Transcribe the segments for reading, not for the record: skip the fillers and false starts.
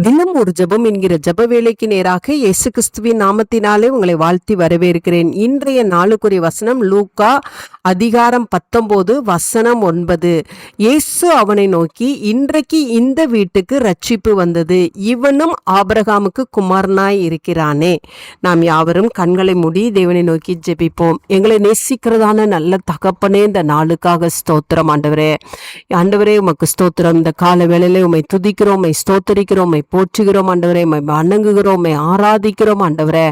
தினம் ஒரு ஜெபம் என்கிற ஜெப வேலைக்கு நேராக இயேசு கிறிஸ்துவின் நாமத்தினாலே உங்களை வாழ்த்தி வரவேற்கிறேன். இன்றைய நாளுக்குரிய வசனம் லூக்கா அதிகாரம் 19 வசனம் 9. இயேசு அவனை நோக்கி, இன்றைக்கு இந்த வீட்டுக்கு ரட்சிப்பு வந்தது, இவனும் ஆபிரகாமுக்கு குமாரனாய் இருக்கிறானே. நாம் யாவரும் கண்களை மூடி தேவனை நோக்கி ஜெபிப்போம். எங்களை நேசிக்கிறதான நல்ல தகப்பனே, இந்த நாளுக்காக ஸ்தோத்திரம் ஆண்டவரே. ஆண்டவரே உமக்கு ஸ்தோத்திரம். இந்த கால வேளையில உம்மை துதிக்கிறோம், உம்மை ஸ்தோத்தரிக்கிறோம், உம்மை போற்றுகிறோம் ஆண்டவரே, உம்மை வணங்குகிறோம், உம்மை ஆராதிக்கிறோம் ஆண்டவரே.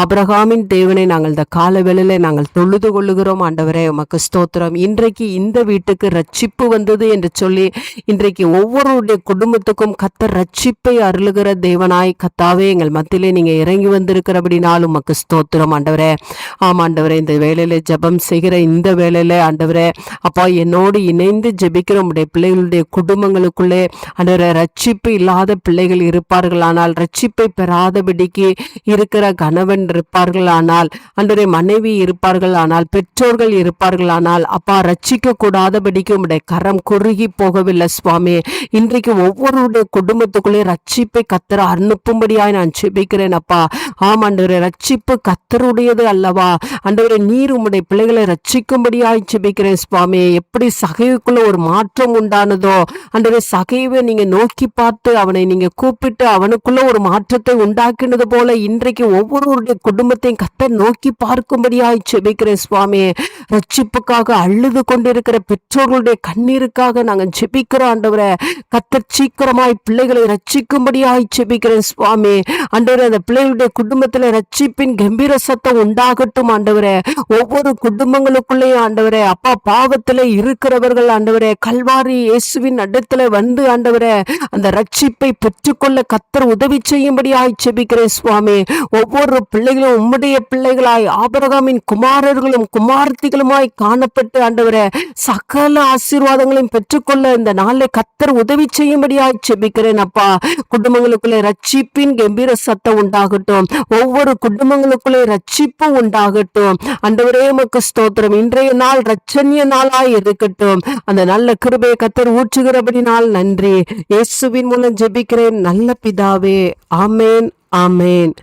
ஆபிரகாமின் தேவனை நாங்கள் இந்த கால வேளையில நாங்கள் தொழுது கொள்ளுகிறோம் ஆண்டவரே. உமக்கு ஸ்தோத்திரம். இன்றைக்கு இந்த வீட்டுக்கு ரட்சிப்பு வந்தது என்று சொல்லி இன்றைக்கு ஒவ்வொருடைய குடும்பத்துக்கும் கர்த்தர் ரட்சிப்பை அருளுகிற தேவனாய் கர்த்தாவே எங்கள் மத்தியிலே நீங்க இறங்கி வந்திருக்கிறபடினால் உமக்கு ஸ்தோத்திரம் ஆண்டவரே. ஆமா ஆண்டவரே, இந்த வேளையில ஜெபம் செய்கிற இந்த வேளையில ஆண்டவரே அப்பா, என்னோடு இணைந்து ஜெபிக்கிற உடைய பிள்ளைகளுடைய குடும்பங்களுக்குள்ளே ஆண்டவரே ரட்சிப்பு இல்லாத பிள்ளைகள் இருப்பார்களானால், ரட்சிப்பை பெறாதபடிக்கு இருக்கிற கணவன் இருப்பார்களானால், ஆண்டவரே மனைவி இருப்பார்களானால், பெற்றோர்கள் இருப்பார்களானால், அப்பா ரட்சிக்க கூடாதபடிக்கு உடைய கரம் குறுகி போகவில்லை சுவாமி. இன்றைக்கு ஒவ்வொருடைய குடும்பத்துக்குள்ளே ரட்சிப்பை கர்த்தர் அனுப்பும்படியாய் நான் ஜெபிக்கிறேன் அப்பா. ஆமாண்டவரே, ரட்சிப்பு கர்த்தருடையது அல்லவா ஆண்டவரே. நீர் உம்முடைய பிள்ளைகளை ரட்சிக்கும்படியாய் ஜெபிக்கிறேன் சுவாமி. எப்படி சகைவுக்குள்ள ஒரு மாற்றம் உண்டானதோ ஆண்டவரே, சகைவை நீங்க நோக்கி பார்த்து அவனை நீங்க கூப்பிட்டு அவனுக்குள்ள ஒரு மாற்றத்தை உண்டாக்கினது போல இன்றைக்கு ஒவ்வொருவருடைய குடும்பத்தையும் கர்த்தர் நோக்கி பார்க்கும்படியாய் ஜெபிக்கிறேன் சுவாமி. ரட்சிப்புக்காக அழுது கொண்டிருக்கிற பெற்றோர்களுடைய கண்ணீருக்காக நாங்கள் ஜெபிக்கிறோம் ஆண்டவரே. கர்த்தர் சீக்கிரமாய் பிள்ளைகளை ரட்சிக்கும்படியாய் ஜெபிக்கிறேன் சுவாமி. ஆண்டவரே, அந்த பிள்ளைகளுடைய குடும்பத்துல ரட்சிப்பின் கம்பீர சத்தம் உண்டாகட்டும் ஆண்டவரே. ஒவ்வொரு குடும்பங்களுக்குள்ளேயும் ஆண்டவரே அப்பா, பாவத்துல இருக்கிறவர்கள் ஆண்டவரே கல்வாரி இயேசுவின் இடத்துல வந்து ஆண்டவரே அந்த ரட்சிப்பை பெற்றுக்கொள்ள கர்த்தர் உதவி செய்யும்படியாய் ஜெபிக்கிறேன் சுவாமி. ஒவ்வொரு பிள்ளைகளும் உம்முடைய பிள்ளைகளாய் ஆபிரகாமின் குமாரர்களும் குமார்த்திகளுமாய் காணப்பட்டு ஆண்டவரே சகல ஆசீர்வாதங்களையும் பெற்றுக்கொள்ள இந்த நாளில் கர்த்தர் உதவி செய்யும்படியாய் ஜெபிக்கிறேன் அப்பா. குடும்பங்களுக்குள்ளே ரட்சிப்பின் கம்பீர சத்தம் உண்டாகட்டும். ஒவ்வொரு குடும்பங்களுக்குள்ளே ரட்சிப்பு உண்டாகட்டும் ஆண்டவரே. உமக்கு ஸ்தோத்திரம். இன்றைய நாள் ரட்சணிய நாளாய் இருக்கட்டும். அந்த நல்ல கிருபையை கர்த்தர் ஊற்றுகிறபடினால் நன்றி. இயேசுவின் மூலம் ஜெபிக்கிறேன் நல்ல பிதாவே. ஆமேன், ஆமேன்.